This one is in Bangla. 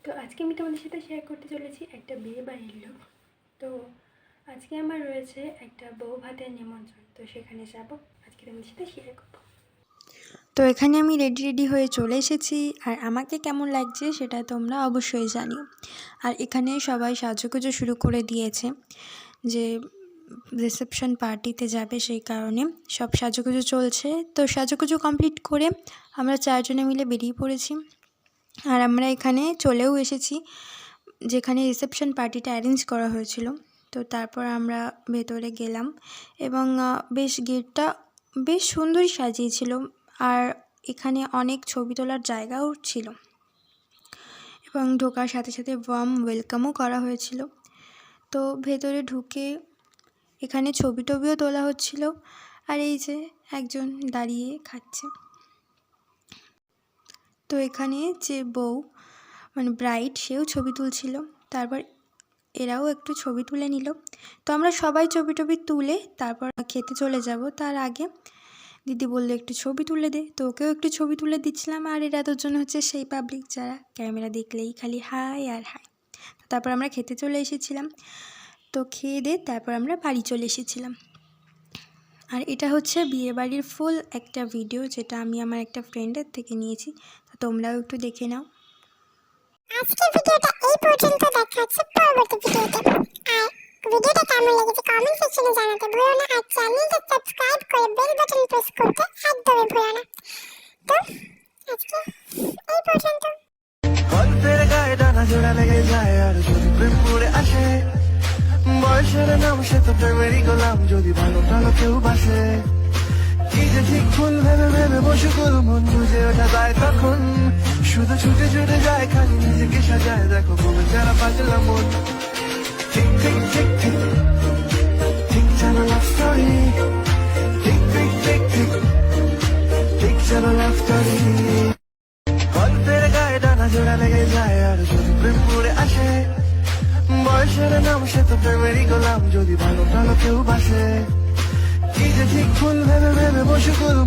তো আজকে আমি তোমাদের সাথে শেয়ার করতে চলেছি একটা বিয়ে বাড়ির লুক। তো আজকে আমার রয়েছে একটা বউ ভাতের নিমন্ত্রণ, তো সেখানে যাব, আজকে তোমাদের সাথে শেয়ার করবো। তো এখানে আমি রেডি হয়ে চলে এসেছি, আর আমাকে কেমন লাগছে সেটা তোমরা অবশ্যই জানিও। আর এখানে সবাই সাজুগুজু শুরু করে দিয়েছে, যে রিসেপশন পার্টিতে যাবে সেই কারণে সব সাজুগুজু চলছে। তো সাজুগুজু কমপ্লিট করে আমরা চারজনে মিলে বেরিয়ে পড়েছি, আর আমরা এখানে চলেও এসেছি যেখানে রিসেপশন পার্টিটা অ্যারেঞ্জ করা হয়েছিল। তো তারপর আমরা ভেতরে গেলাম, এবং গেটটা বেশ সুন্দরই সাজিয়েছিল, আর এখানে অনেক ছবি তোলার জায়গাও ছিল, এবং ঢোকার সাথে সাথে ওয়ার্ম ওয়েলকামও করা হয়েছিল। তো ভেতরে ঢুকে এখানে ছবি টবিও তোলা হচ্ছিল, আর এই যে একজন দাঁড়িয়ে খাচ্ছে। তো এখানে যে বউ মানে ব্রাইড, সেও ছবি তুলছিল, তারপর এরাও একটু ছবি তুলে নিল। তো আমরা সবাই ছবি টবি তুলে তারপর খেতে চলে যাব। তার আগে দিদি বললো একটু ছবি তুলে দে, তো ওকেও একটু ছবি তুলে দিচ্ছিলাম। আর এরা দুজন হচ্ছে সেই পাবলিক যারা ক্যামেরা দেখলেই খালি হাই আর হাই। তারপর আমরা খেতে চলে এসেছিলাম। তো খেয়ে দিয়ে তারপর আমরা বাড়ি চলে এসেছিলাম। আর এটা হচ্ছে বিয়েবাড়ির ফুল একটা ভিডিও, যেটা আমি আমার একটা ফ্রেন্ডের থেকে নিয়েছি, তো তোমরাও একটু দেখে নাও। আজকের ভিডিওটা এই পর্যন্ত, দেখা হচ্ছে পরবর্তী ভিডিওতে। আর ভিডিওটা কেমন লেগেছে কমেন্ট সেকশনে জানাতে ভুলো না, আর চ্যানেলটা সাবস্ক্রাইব করে বেল বাটন প্রেস করতে একদমই ভুলো না। তো আজকে এই পর্যন্ত। গল্পের গায়ে ডানা জোড়া লেগে যায়, আর যদি প্রেম পড়ে আসে, বয়সের নাম সে তো প্রেমেরই গোলাম, যদি ভালো ভালো কেউ বাসে। কি যে ঠিক ভুল ভেবে ভেবে বসে গুল, মন বুঝে ওঠা যায় তখন, শুধু ছুটে ছুটে যায় খালি নিজেকে সাজায়, দেখো কবে যারা পাগলা মন। ঠিক ঠিক ঠিক ঠিক ঠিক যেন লাভ স্টোরি, ঠিক ঠিক ঠিক ঠিক ঠিক যেন লাভ স্টোরি। গল্পের গায়ে ডানা জোড়া লেগে যায়, আর যদি প্রেম পড়ে আসে, বয়সের নাম সে তো প্রেমেরই গোলাম, যদি ভালো ভালো কেউ বাসে। কি যে ঠিক ভুল ভেবে ভেবে বসে গুল,